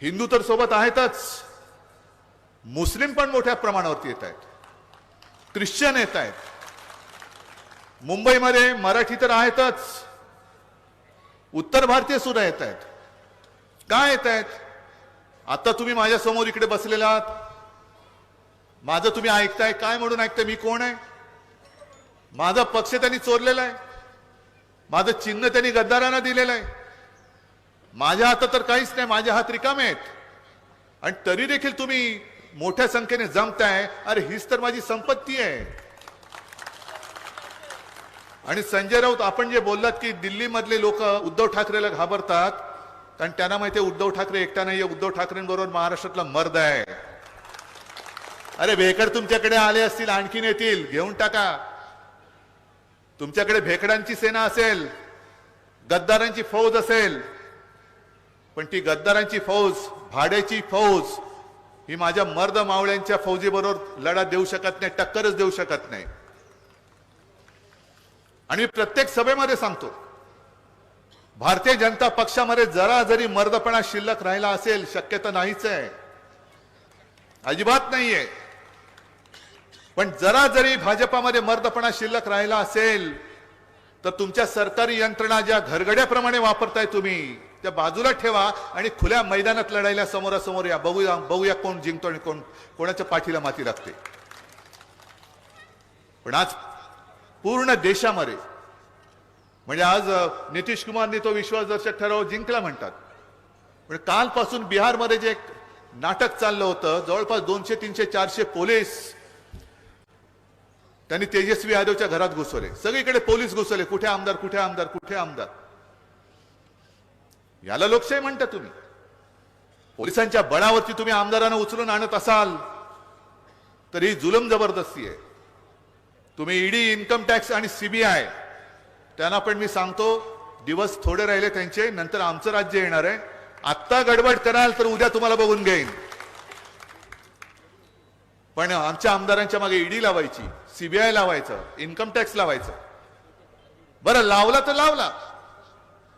हिंदू तर सोबत आहेतच, मुस्लिम पण मोठ्या प्रमाणावरती येत आहेत, ख्रिश्चन येत आहेत, मुंबईमध्ये मराठी तर आहेतच, उत्तर भारतीय सुद्धा येत आहेत. काय येत आहेत? आता तुम्ही माझ्या समोर इकडे बसलेले आहात, माझं तुम्ही ऐकताय, काय म्हणून ऐकताय? मी कोण आहे? माझा पक्ष त्यांनी चोरलेला आहे, माझं चिन्ह त्यांनी गद्दारांना दिलेलं आहे, माझ्या हातात तर काहीच नाही, माझे हात रिकामे आहेत, आणि तरी देखील तुम्ही मोठ्या संख्येने जमताय. अरे हीच तर माझी संपत्ती आहे. आणि संजय राऊत, आपण जे बोललात की दिल्लीमधले लोक उद्धव ठाकरेला घाबरतात, कारण त्यांना माहिती आहे उद्धव ठाकरे एकटा नाहीये, उद्धव ठाकरेंबरोबर महाराष्ट्रातला मर्द आहे. अरे भेकड तुमच्याकडे आले असतील, आणखीन येतील, घेऊन टाका. तुमच्याकडे भेकडांची सेना असेल, गद्दारांची फौज असेल, पण ती गद्दारांची फौज, भाड्याची फौज ही माझ्या मर्द मावळ्यांच्या फौजीबरोबर लढा देऊ शकत नाही, टक्करच देऊ शकत नाही. आणि मी प्रत्येक सभेमध्ये सांगतो, भारतीय जनता पक्षामध्ये जरा जरी मर्दपणा शिल्लक राहिला असेल, शक्यता नाहीच आहे, अजिबात नाहीये, पण जरा जरी भाजपामध्ये मर्दपणा शिल्लक राहिला असेल तर तुमच्या सरकारी यंत्रणा ज्या घरगड्याप्रमाणे वापरताय तुम्ही, त्या बाजूला ठेवा आणि खुल्या मैदानात लढायला समोरासमोर या. बघूया कोण जिंकतो आणि कोणाच्या पाठीला माती लागते. पण आज पूर्ण देशामध्ये, म्हणजे आज नितीश कुमारनी तो विश्वासदर्शक ठराव जिंकला म्हणतात, म्हणजे कालपासून बिहारमध्ये जे एक नाटक चाललं होतं, जवळपास 200, 300, 400 पोलीस त्यांनी तेजस्वी यादवच्या घरात घुसवले, सगळीकडे पोलीस घुसवले, कुठे आमदार, कुठे आमदार, कुठे आमदार. याला लोकशाही म्हणता तुम्ही? पोलिसांच्या बळावरती तुम्ही आमदारांना उचलून आणत असाल तर ही जुलम जबरदस्ती आहे. तुम्ही ईडी, इन्कम टॅक्स आणि सीबीआय, त्यांना पण मी सांगतो, दिवस थोडे राहिले त्यांचे, नंतर आमचं राज्य येणार आहे. आत्ता गडबड कराल तर उद्या तुम्हाला बघून घेईन. पण आमच्या आमदारांच्या मागे ईडी लावायची, सीबीआय लावायचं, इन्कम टॅक्स लावायचं. बरं, लावला तर लावला,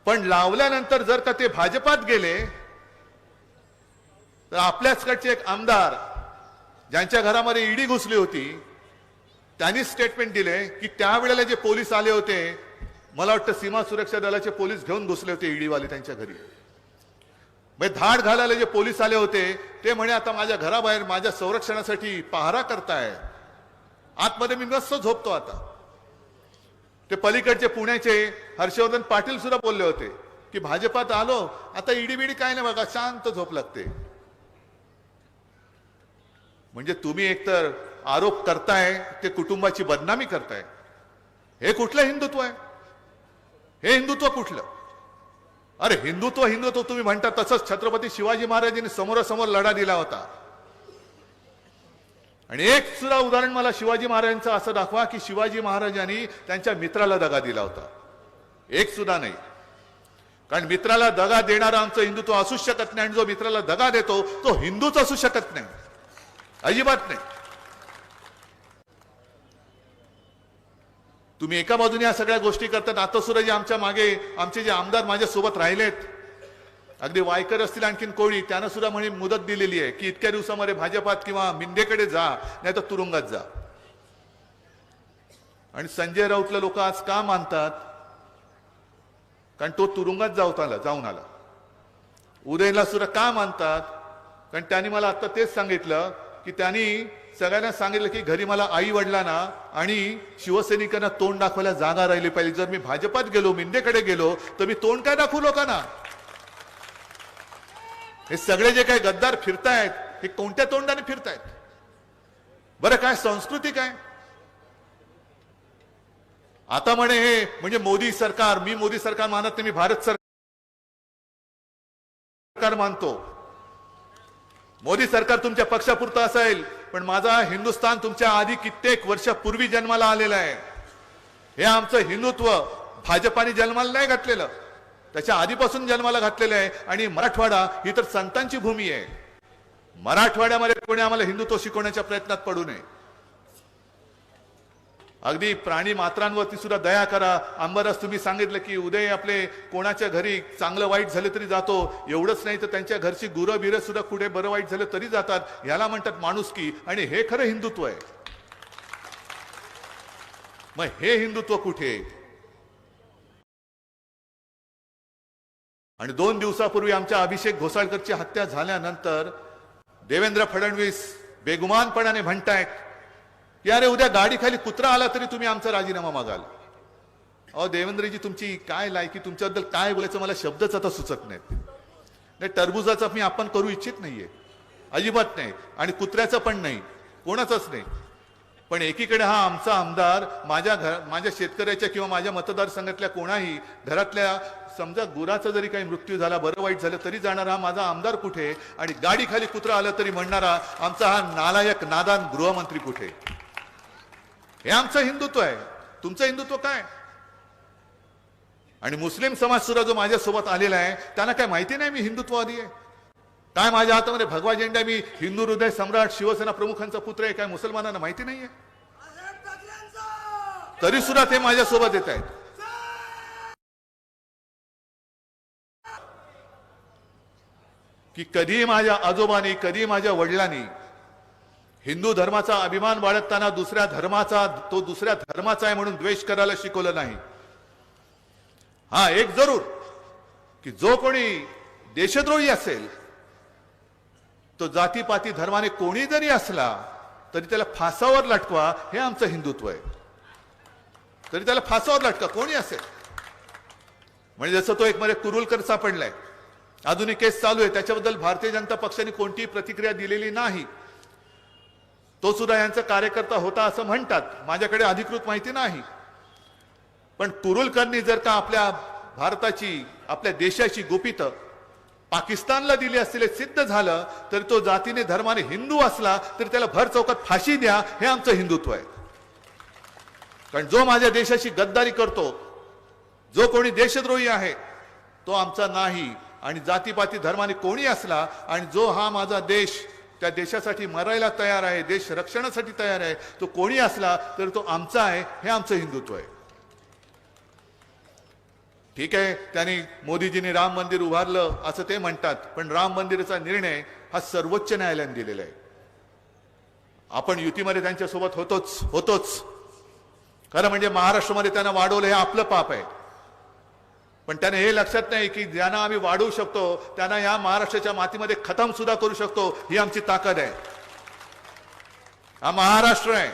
पण लावल्यानंतर जर का ते भाजपात गेले तर आपल्याचकडचे एक आमदार ज्यांच्या घरामध्ये ईडी घुसली होती, त्यांनी स्टेटमेंट दिले की त्यावेळेला जे पोलीस आले होते, मला वाटतं सीमा सुरक्षा दलाचे पोलीस घेऊन घुसले होते ईडीवाले त्यांच्या घरी. म्हणजे धाड घालायला जे पोलीस आले होते ते म्हणे आता माझ्या घराबाहेर माझ्या संरक्षणासाठी पहारा करताय, आतमध्ये मी मस्त झोपतो. आता ते पलीकडचे पुण्याचे हर्षवर्धन पाटील सुद्धा बोलले होते की भाजपात आलो आता ईडी बीडी काय नाही बघा, शांत झोप लागते. म्हणजे तुम्ही एकतर आरोप करताय, ते कुटुंबाची बदनामी करताय. हे कुठलं हिंदुत्व आहे? हे हिंदुत्व कुठलं? अरे हिंदुत्व हिंदुत्व तुम्ही म्हणता, तसंच छत्रपती शिवाजी महाराजांनी समोरासमोर लढा दिला होता. आणि एक सुद्धा उदाहरण मला शिवाजी महाराजांचं असं दाखवा की शिवाजी महाराजांनी त्यांच्या मित्राला दगा दिला होता. एक सुद्धा नाही. कारण मित्राला दगा देणारा आमचं हिंदुत्व असू शकत नाही, आणि जो मित्राला दगा देतो तो हिंदूच असू शकत नाही, अजिबात नाही. तुम्ही एका बाजूने या सगळ्या गोष्टी करतात. आता सुद्धा जे आमच्या मागे आमचे जे आमदार माझ्या सोबत राहिलेत, अगदी वायकर असतील, आणखीन कोळी, त्यांना सुद्धा म्हणे मुदत दिलेली आहे की इतक्या दिवसामध्ये भाजपात किंवा मिंदेकडे जा, नाही तर तुरुंगात जा. आणि संजय राऊतला लोक आज का मानतात? कारण तो तुरुंगात जाऊन आला. उदयनला सुद्धा का मानतात? कारण त्यांनी मला आता तेच सांगितलं की त्यांनी सगळ्यांना सांगितलं की घरी मला आई वडिलांना आणि शिवसैनिकांना तोंड दाखवायला जागा राहिली पाहिजे. जर मी भाजपात गेलो, मिंदेकडे गेलो, तर मी तोंड काय दाखवू लोकांना? हे सगळे जे काही गद्दार फिरतायत, हे कोणत्या तोंडाने फिरतायत? बरं, काय संस्कृती काय? आता म्हणे हे म्हणजे मोदी सरकार, मी मोदी सरकार मानत नाही, मी भारत सरकार मानतो. मोदी सरकार तुमच्या पक्षापुरतं असेल, पण माझा हिंदुस्थान तुमच्या आधी कित्येक वर्षापूर्वी जन्माला आलेला आहे. हे आमचं हिंदुत्व भाजपाने जन्माला नाही घातलेलं, त्याच्या आधीपासून जन्माला घातलेलं आहे. आणि मराठवाडा ही तर संतांची भूमी आहे. मराठवाड्यामध्ये कोणी आम्हाला हिंदुत्व शिकवण्याच्या प्रयत्नात पडू नये. अगदी प्राणी मात्रांवरती सुद्धा दया करा. अंबरस तुम्ही सांगितलं की उदय आपले कोणाच्या घरी चांगलं वाईट झालं तरी जातो, एवढंच नाही तर त्यांच्या घरची गुरं बिरं सुद्धा कुठे बरं वाईट झालं तरी जातात. याला म्हणतात माणुसकी, आणि हे खरं हिंदुत्व आहे. मग हे हिंदुत्व कुठे? आणि 2 दिवसापूर्वी आमच्या अभिषेक घोसाळकरची हत्या झाल्यानंतर देवेंद्र फडणवीस बेगुमानपणाने म्हणतायत की अरे उद्या गाडी खाली कुत्रा आला तरी तुम्ही आमचा राजीनामा मागाल. अहो देवेंद्रजी, तुमची काय लायकी, तुमच्याबद्दल काय बोलायचं मला शब्दच आता सुचत नाहीत. नाही, टरबुजाचा मी आपण करू इच्छित नाहीये, अजिबात नाही, आणि कुत्र्याचं पण नाही, कोणाचंच नाही. पण एकीकडे हा आमचा आमदार माझ्या शेतकऱ्याच्या किंवा माझ्या मतदारसंघातल्या कोणाही घरातल्या समजा गुराचा जरी काही मृत्यू झाला, बरं वाईट झालं तरी जाणारा हा माझा आमदार कुठे, आणि गाडी खाली कुत्रा आलं तरी म्हणणारा आमचा हा नालायक नादान गृहमंत्री कुठे? हे आमचं हिंदुत्व आहे. तुमचं हिंदुत्व काय? आणि मुस्लिम समाज सुद्धा जो माझ्यासोबत आलेला आहे त्यांना काय माहिती नाही मी हिंदुत्ववादी आहे? काय माझ्या हातामध्ये भगवा झेंडा, मी हिंदू हृदय सम्राट शिवसेना प्रमुखांचा पुत्र आहे, काय मुसलमानांना माहिती नाहीये? तरी सुद्धा ते माझ्यासोबत येत आहेत. की कधी माझ्या आजोबांनी, कधी माझ्या वडिलांनी हिंदू धर्माचा अभिमान बाळगताना दुसऱ्या धर्माचा आहे म्हणून द्वेष करायला शिकवलं नाही. हा एक जरूर, की जो कोणी देशद्रोही असेल तो जातीपाती धर्माने कोणी जरी असला तरी त्याला फासावर लटकवा, हे आमचं हिंदुत्व आहे. तरी त्याला फासावर लटका, कोणी असेल. म्हणजे जसं तो एक मध्ये कुरुलकर सापडलाय, अजूनही केस चालू आहे, त्याच्याबद्दल भारतीय जनता पक्षाने कोणतीही प्रतिक्रिया दिलेली नाही. तो सुद्धा यांचा कार्यकर्ता होता असं म्हणतात, माझ्याकडे अधिकृत माहिती नाही. पण कुरुलकरनी जर का आपल्या भारताची, आपल्या देशाची गुपित पाकिस्तानला दिली असलेले सिद्ध झालं, तर तो जातीने धर्माने हिंदू असला तरी त्याला भर चौकात फाशी द्या, हे आमचं हिंदुत्व आहे. कारण जो माझ्या देशाची गद्दारी करतो, जो कोणी देशद्रोही आहे, तो आमचा नाही. आणि जातीपाती धर्माने कोणी असला आणि जो हा माझा देश, त्या देशासाठी मरायला तयार आहे, देश रक्षणासाठी तयार आहे, तो कोणी असला तर तो आमचा आहे, हे आमचं हिंदुत्व आहे. ठीक आहे, त्यांनी मोदीजींनी राम मंदिर उभारलं असं ते म्हणतात, पण राम मंदिराचा निर्णय हा सर्वोच्च न्यायालयाने दिलेला आहे. आपण युतीमध्ये त्यांच्यासोबत होतोच. खरं म्हणजे महाराष्ट्रामध्ये त्यांना वाढवलं हे आपलं पाप आहे. पण त्याने हे लक्षात नाही की ज्यांना आम्ही वाढवू शकतो त्यांना या महाराष्ट्राच्या मातीमध्ये खतम सुद्धा करू शकतो, ही आमची ताकद आहे. हा महाराष्ट्र आहे.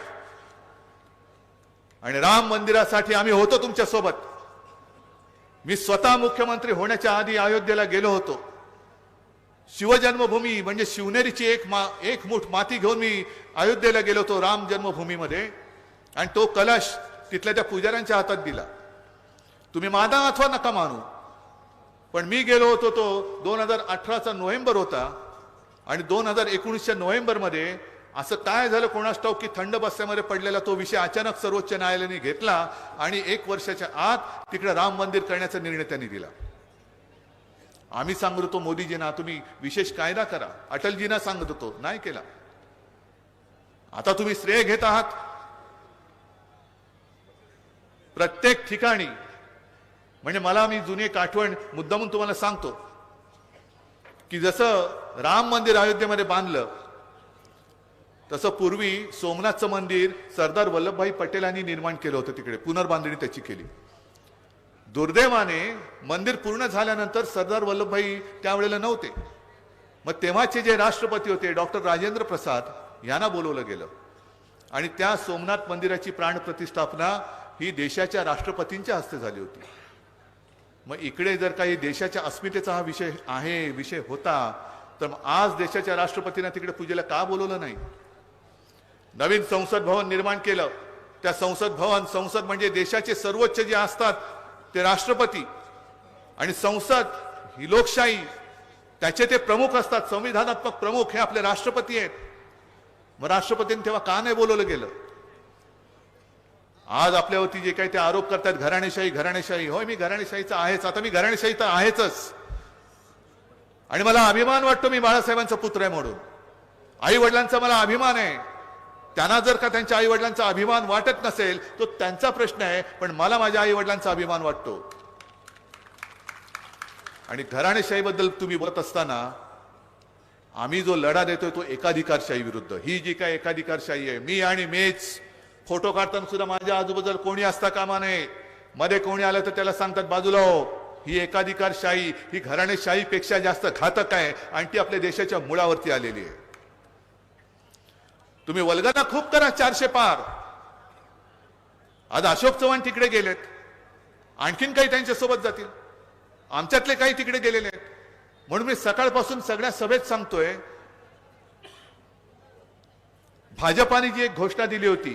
आणि राम मंदिरासाठी आम्ही होतो तुमच्या सोबत. मी स्वतः मुख्यमंत्री होण्याच्या आधी अयोध्येला गेलो होतो. शिवजन्मभूमी म्हणजे शिवनेरीची एक मूठ माती घेऊन मी अयोध्येला गेलो होतो राम जन्मभूमीमध्ये, आणि तो कलश तिथल्या त्या पुजाऱ्यांच्या हातात दिला. तुम्ही माना अथवा नका मानू, पण मी गेलो होतो तो 2018चा नोव्हेंबर होता, आणि 2019च्या नोव्हेंबरमध्ये असं काय झालं कोणास ठाऊक की थंड बस्त्यामध्ये पडलेला तो विषय अचानक सर्वोच्च न्यायालयाने घेतला आणि 1 वर्षाच्या आत तिकडे राम मंदिर करण्याचा निर्णय त्यांनी दिला. आम्ही सांगत होतो मोदीजींना तुम्ही विशेष कायदा करा, अटलजींना सांगत होतो, नाही केला. आता तुम्ही श्रेय घेत आहात. प्रत्येक ठिकाणी म्हणजे मला मी जुनी एक आठवण मुद्दामून तुम्हाला सांगतो की जसं राम मंदिर अयोध्येमध्ये बांधलं तसं पूर्वी सोमनाथचं मंदिर सरदार वल्लभभाई पटेलांनी निर्माण केलं होतं, तिकडे पुनर्बांधणी त्याची केली. दुर्दैवाने मंदिर पूर्ण झाल्यानंतर सरदार वल्लभभाई त्यावेळेला नव्हते. मग तेव्हाचे जे राष्ट्रपती होते डॉक्टर राजेंद्र प्रसाद यांना बोलवलं गेलं आणि त्या सोमनाथ मंदिराची प्राणप्रतिष्ठापना ही देशाच्या राष्ट्रपतींच्या हस्ते झाली होती. मग इकडे जर काही देशाच्या अस्मितेचा हा विषय होता, तर मग आज देशाच्या राष्ट्रपतींना तिकडे पूजेला का बोलवलं नाही? नवीन संसद भवन निर्माण केलं. त्या संसद म्हणजे देशाचे सर्वोच्च जे असतात ते राष्ट्रपती, आणि संसद ही लोकशाही, त्याचे ते प्रमुख असतात, संविधानात्मक प्रमुख हे आपले राष्ट्रपती आहेत. मग राष्ट्रपतींनी तेव्हा का नाही बोलवलं गेलं? आज आपल्यावरती जे काही ते आरोप करतात घराणेशाही, होय मी घराणेशाहीचा आहेच, आता मी घराणेशाही तर आहेच. आणि मला अभिमान वाटतो मी बाळासाहेबांचा पुत्र आहे म्हणून. आई वडिलांचा मला अभिमान आहे. त्यांना जर का त्यांच्या आई वडिलांचा अभिमान वाटत नसेल तो त्यांचा प्रश्न आहे, पण मला माझ्या आई वडिलांचा अभिमान वाटतो. आणि घराणेशाहीबद्दल तुम्ही बोलत असताना आम्ही जो लढा देतोय तो एकाधिकारशाही विरुद्ध. ही जी काय एकाधिकारशाही आहे, मी आणि मेच फोटो काढताना सुद्धा माझ्या आजूबाजूला कोणी असता कामा नये. मध्ये कोणी आलं तर त्याला सांगतात बाजूला हो. ही एकाधिकारशाही, ही घराणेशाहीपेक्षा जास्त घातक आहे आणि ती आपल्या देशाच्या मुळावरती आलेली आहे. तुम्ही वल्गना खूप करा 400 पार. आज अशोक चव्हाण तिकडे गेलेत, आणखीन काही त्यांच्यासोबत जातील, आमच्यातले काही तिकडे गेलेले आहेत. म्हणून मी सकाळपासून सगळ्या सभेत सांगतोय, भाजपाने जी एक घोषणा दिली होती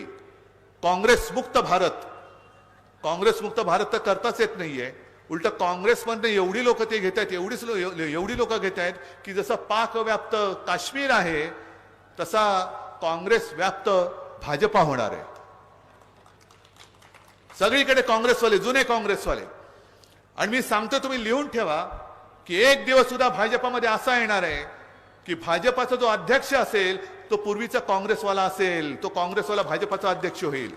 काँग्रेस मुक्त भारत. काँग्रेस मुक्त भारत तर करताच येत नाहीये. उलट काँग्रेसमध्ये एवढी लोक ते घेत आहेत, एवढी लोक घेत आहेत की जसं पाक व्याप्त काश्मीर आहे तसा काँग्रेस व्याप्त भाजपा होणार आहे. सगळीकडे काँग्रेसवाले, जुने काँग्रेसवाले. आणि मी सांगतो, तुम्ही लिहून ठेवा की एक दिवस सुद्धा भाजपामध्ये असा येणार आहे की भाजपाचा जो अध्यक्ष असेल तो पूर्वीचा काँग्रेसवाला असेल, तो काँग्रेसवाला भाजपाचा अध्यक्ष होईल.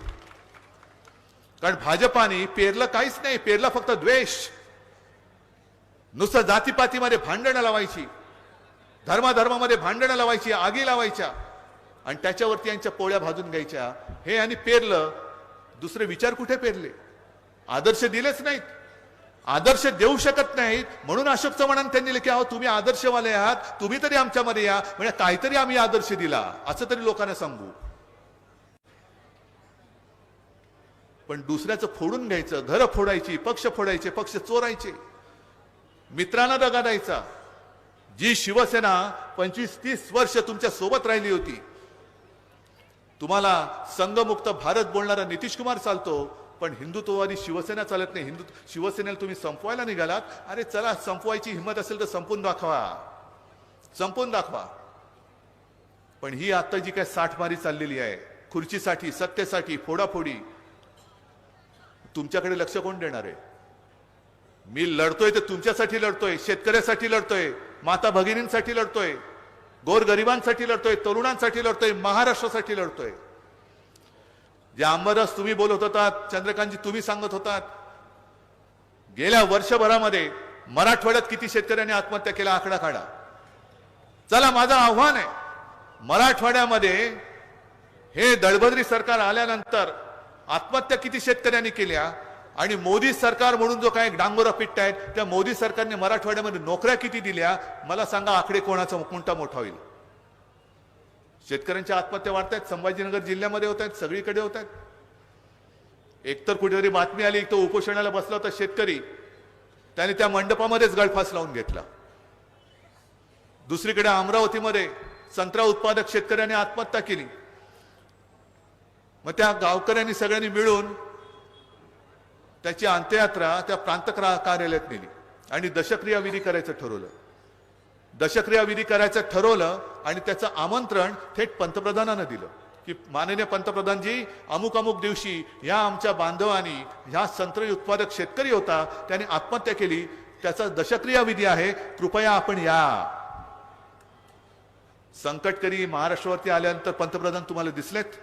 कारण भाजपाने पेरलं काहीच नाही, पेरलं फक्त द्वेष. नुसतं जातीपातीमध्ये भांडणं लावायची, धर्माधर्मामध्ये भांडणं लावायची, आगी लावायच्या आणि त्याच्यावरती यांच्या पोळ्या भाजून घ्यायच्या. हे यांनी पेरलं. दुसरे विचार कुठे पेरले? आदर्श दिलेच नाहीत. आदर्श देऊ शकत नाहीत म्हणून अशोक चव्हाणांनी त्यांनी लिहिले की अहो तुम्ही आदर्शवाले आहात, तुम्ही तरी आमच्यामध्ये या, म्हणजे काहीतरी आम्ही आदर्श दिला असं तरी लोकांना सांगू. पण दुसऱ्याचं फोडून घ्यायचं, घरं फोडायची, पक्ष फोडायचे, पक्ष चोरायचे, मित्रांना दगा द्यायचा. जी शिवसेना 25-30 वर्ष तुमच्या सोबत राहिली होती, तुम्हाला संघमुक्त भारत बोलणारा नितीश कुमार चालतो, पण हिंदुत्ववादी शिवसेना चालत नाही. शिवसेनेला तुम्ही संपवायला निघालात. अरे चला, संपवायची हिंमत असेल तर संपून दाखवा, संपून दाखवा. पण ही आता जी काय साठमारी चाललेली आहे खुर्चीसाठी, सत्तेसाठी, फोडाफोडी, तुमच्याकडे लक्ष कोण देणार आहे? मी लढतोय तर तुमच्यासाठी लढतोय, शेतकऱ्यासाठी लढतोय, माता भगिनींसाठी लढतोय, गोरगरिबांसाठी लढतोय, तरुणांसाठी लढतोय, महाराष्ट्रासाठी लढतोय. जे आंबादास तुम्ही बोलत होतात, चंद्रकांतजी तुम्ही सांगत होतात, गेल्या वर्षभरामध्ये मराठवाड्यात किती शेतकऱ्यांनी आत्महत्या केल्या आकडा काढा. चला, माझं आव्हान आहे, मराठवाड्यामध्ये हे दळभद्री सरकार आल्यानंतर आत्महत्या किती शेतकऱ्यांनी केल्या आणि मोदी सरकार म्हणून जो काय डांगोरा पिटतायत त्या मोदी सरकारने मराठवाड्यामध्ये नोकऱ्या किती दिल्या, मला सांगा आकडे कोणाचा कोणता मोठा होईल. शेतकऱ्यांच्या आत्महत्या वाढत आहेत, संभाजीनगर जिल्ह्यामध्ये होत आहेत, सगळीकडे होत आहेत. एकतर कुठेतरी बातमी आली तो उपोषणाला बसला होता शेतकरी, त्याने त्या मंडपामध्येच गळफास लावून घेतला. दुसरीकडे अमरावतीमध्ये संत्रा उत्पादक शेतकऱ्यांनी आत्महत्या केली. मग त्या गावकऱ्यांनी सगळ्यांनी मिळून त्याची अंत्ययात्रा त्या प्रांत कार्यालयात नेली आणि दशक्रिया विधी करायचं ठरवलं. दशक्रिया विधी करायचं ठरवलं आणि त्याचं आमंत्रण थेट पंतप्रधानांना दिलं की माननीय पंतप्रधानजी, अमुक अमुक दिवशी या आमच्या बांधवांनी, ह्या संत्री उत्पादक शेतकरी होता, त्याने आत्महत्या केली, त्याचा दशक्रिया विधी आहे, कृपया आपण या. संकटकरी महाराष्ट्रावरती आल्यानंतर पंतप्रधान तुम्हाला दिसलेत?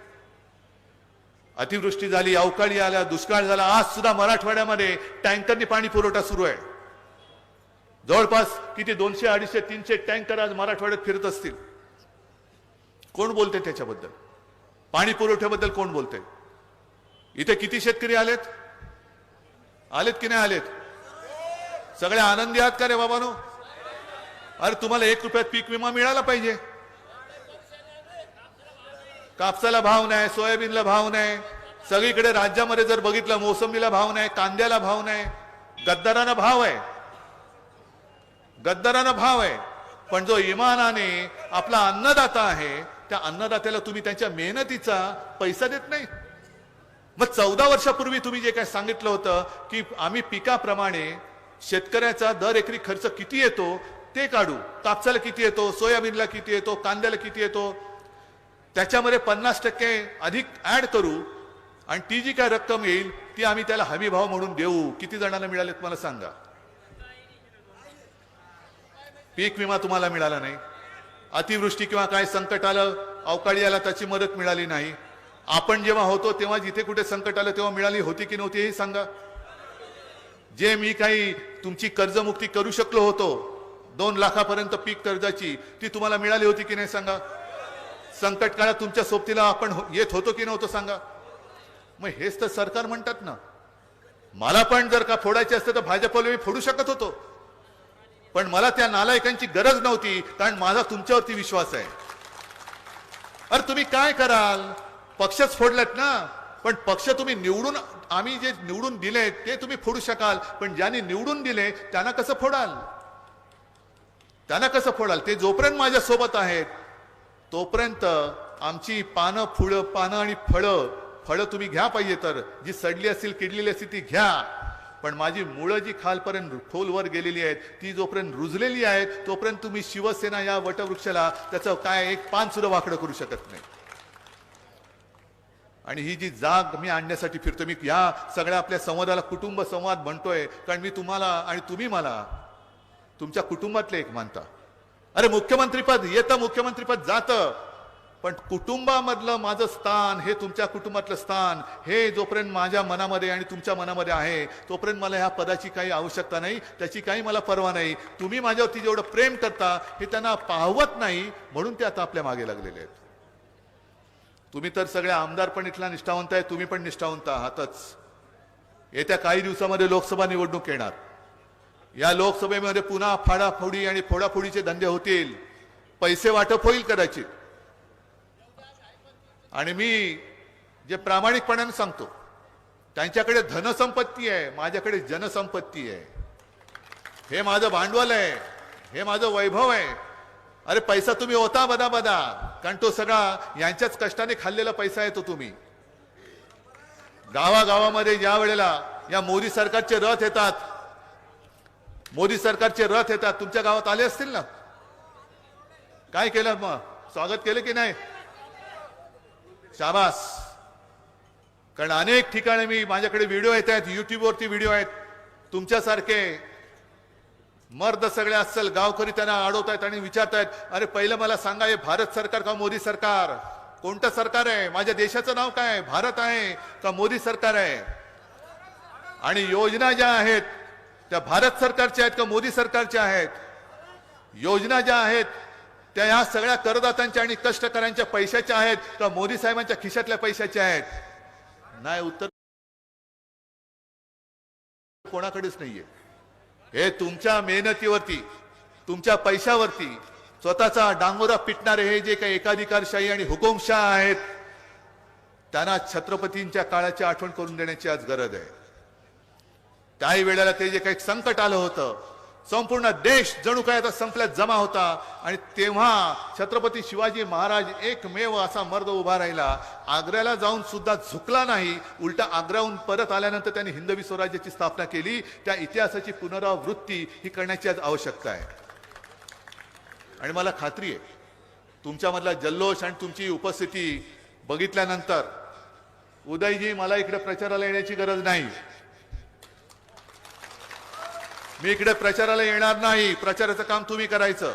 अतिवृष्टी झाली, अवकाळी आल्या, दुष्काळ झाला. आज सुद्धा मराठवाड्यामध्ये टँकरनी पाणी पुरवठा सुरू आहे. जवळपास किती 200, 250, 300 टँकर आज मराठवाड्यात फिरत असतील. कोण बोलते त्याच्याबद्दल? पाणी पुरवठ्याबद्दल कोण बोलते? इथे किती शेतकरी आलेत? आलेत की नाही आलेत? सगळे आनंदी आहात का रे बाबानो? अरे तुम्हाला 1 रुपयात पीक विमा मिळाला पाहिजे. कापसाला भाव नाही, सोयाबीनला भाव नाही, सगळीकडे राज्यामध्ये जर बघितलं मोसंबीला भाव नाही, कांद्याला भाव नाही, गद्दारांना भाव आहे, गद्दारांना भाव आहे. पण जो इमानाने आपला अन्नदाता आहे त्या अन्नदात्याला तुम्ही त्यांच्या मेहनतीचा पैसा देत नाही. मग 14 वर्षापूर्वी तुम्ही जे काय सांगितलं होतं की आम्ही पिकाप्रमाणे शेतकऱ्याचा दर एकरी खर्च किती येतो ते काढू, कापसाला किती येतो, सोयाबीनला किती येतो, कांद्याला किती येतो, त्याच्यामध्ये 50% अधिक ऍड करू आणि ती जी काय रक्कम येईल ती आम्ही त्याला हमी भाव म्हणून देऊ. किती जणांना मिळालेत मला सांगा? पीक विमा तुम्हाला मिळाला नाही. अतिवृष्टी किंवा काय संकट आलं अवकाळी आला त्याची मदत मिळाली नाही. आपण जेव्हा होतो तेव्हा जिथे कुठे संकट आलं तेव्हा मिळाली होती की नव्हती हे सांगा. जे मी काही तुमची कर्जमुक्ती करू शकलो होतो 2 लाखापर्यंत पीक कर्जाची, ती तुम्हाला मिळाली होती की नाही सांगा. संकट काळात तुमच्या सोबतीला आपण येत होतो की नव्हतं सांगा. मग हेच तर सरकार म्हणतात ना. मला पण जर का फोडायचे असते तर भाजपला मी फोडू शकत होतो, पण मला त्या नालायकांची गरज नव्हती, कारण माझा तुमच्यावरती विश्वास आहे. अरे तुम्ही काय कराल, पक्षच फोडलेत ना, पण पक्ष तुम्ही निवडून, आम्ही जे निवडून दिले ते तुम्ही फोडू शकाल, पण ज्यांनी निवडून दिले त्यांना कसं फोडाल, त्यांना कसं फोडाल. ते जोपर्यंत माझ्या सोबत आहेत तोपर्यंत आमची पानं आणि फळं तुम्ही घ्या, पाहिजे तर जी सडली असतील किडलेली असतील ती घ्या, पण माझी मुळं जी खालपर्यंत खोलवर गेलेली आहेत ती जोपर्यंत रुजलेली आहेत तोपर्यंत तुम्ही शिवसेना या वटवृक्षाला त्याचं काय एक पान सुद्धा वाकडं करू शकत नाही. आणि ही जी जाग मी आणण्यासाठी फिरतो, मी या सगळ्या आपल्या संवादाला कुटुंब संवाद म्हणतोय, कारण मी तुम्हाला आणि तुम्ही मला तुमच्या कुटुंबातले एक मानता. अरे मुख्यमंत्रीपद येतं, मुख्यमंत्रीपद जातं, पण कुटुंबामधलं माझं स्थान, हे तुमच्या कुटुंबातलं स्थान, हे जोपर्यंत माझ्या मनामध्ये आणि तुमच्या मनामध्ये आहे तोपर्यंत मला ह्या पदाची काही आवश्यकता नाही, त्याची काही मला पर्वा नाही. तुम्ही माझ्यावरती जेवढं प्रेम करता हे त्यांना पाहवत नाही, म्हणून ते आता आपल्या मागे लागलेले आहेत. तुम्ही तर सगळे आमदार पण इथला निष्ठावंत आहे, तुम्ही पण निष्ठावंत आहातच. येत्या काही दिवसामध्ये लोकसभा निवडणूक येणार. या लोकसभेमध्ये पुन्हा फाडाफोडी आणि फोडाफोडीचे धंदे होतील, पैसे वाटप होईल कदाचित. आणि मी जे प्रामाणिकपणाने सांगतो, त्यांच्याकडे धनसंपत्ती आहे, माझ्याकडे जनसंपत्ती आहे. हे माझं भांडवल आहे, हे माझं वैभव आहे. अरे पैसा तुम्ही होता बदा, कारण तो सगळा यांच्याच कष्टाने खाल्लेला पैसा येतो. तुम्ही गावागावामध्ये ज्या वेळेला या मोदी सरकारचे रथ येतात, मोदी सरकारचे रथ येतात, तुमच्या गावात आले असतील ना, काय केलं, मग स्वागत केलं की नाही? शाबास. कारण अनेक ठिकाणी मी, माझ्याकडे व्हिडिओ येत आहेत, युट्यूबवरती व्हिडिओ आहेत, तुमच्यासारखे मर्द सगळे असल गावकरी त्यांना अडवतायत आणि विचारतायत, अरे पहिलं मला सांगा, हे भारत सरकार का मोदी सरकार, कोणतं सरकार आहे, माझ्या देशाचं नाव काय, भारत आहे का मोदी सरकार आहे, आणि योजना ज्या आहेत त्या भारत सरकारच्या आहेत का मोदी सरकारच्या आहेत, योजना ज्या आहेत त्या ह्या सगळ्या करदात्यांच्या आणि कष्टकऱ्यांच्या पैशाच्या आहेत का मोदी साहेबांच्या खिशातल्या पैशाच्या आहेत. नाही, उत्तर कोणाकडेच नाहीये. हे तुमच्या मेहनतीवरती, तुमच्या पैशावरती स्वतःचा डांगोरा पिटणारे हे जे काही एकाधिकारशाही आणि हुकुमशाह आहेत, त्यांना छत्रपतींच्या काळाची आठवण करून देण्याची आज गरज आहे. त्याही वेळेला ते जे काही संकट आलं होतं, संपूर्ण देश जणू काय आता संपल्यात जमा होता, आणि तेव्हा छत्रपती शिवाजी महाराज एकमेव असा मर्द उभा राहिला, आग्र्याला जाऊन सुद्धा झुकला नाही, उलटा आग्र्याहून परत आल्यानंतर त्यांनी हिंदवी स्वराज्याची स्थापना केली. त्या इतिहासाची पुनरावृत्ती ही करण्याची आज आवश्यकता आहे. आणि मला खात्री आहे तुमच्यामधला जल्लोष आणि तुमची उपस्थिती बघितल्यानंतर, उदयजी मला इकडे प्रचाराला येण्याची गरज नाही, मी इकडे प्रचाराला येणार नाही, प्रचाराचं काम तुम्ही करायचं,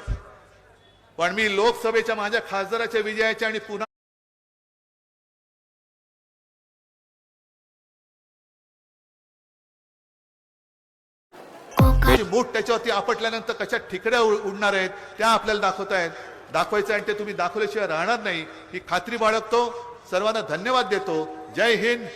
पण मी लोकसभेच्या माझ्या खासदाराच्या विजयाच्या आणि पुन्हा मूठ त्याच्यावरती आपटल्यानंतर कशा ठिकड्या उडणार आहेत त्या आपल्याला दाखवायचं, आणि ते तुम्ही दाखवल्याशिवाय राहणार नाही ही खात्री बाळगतो. सर्वांना धन्यवाद देतो. जय हिंद.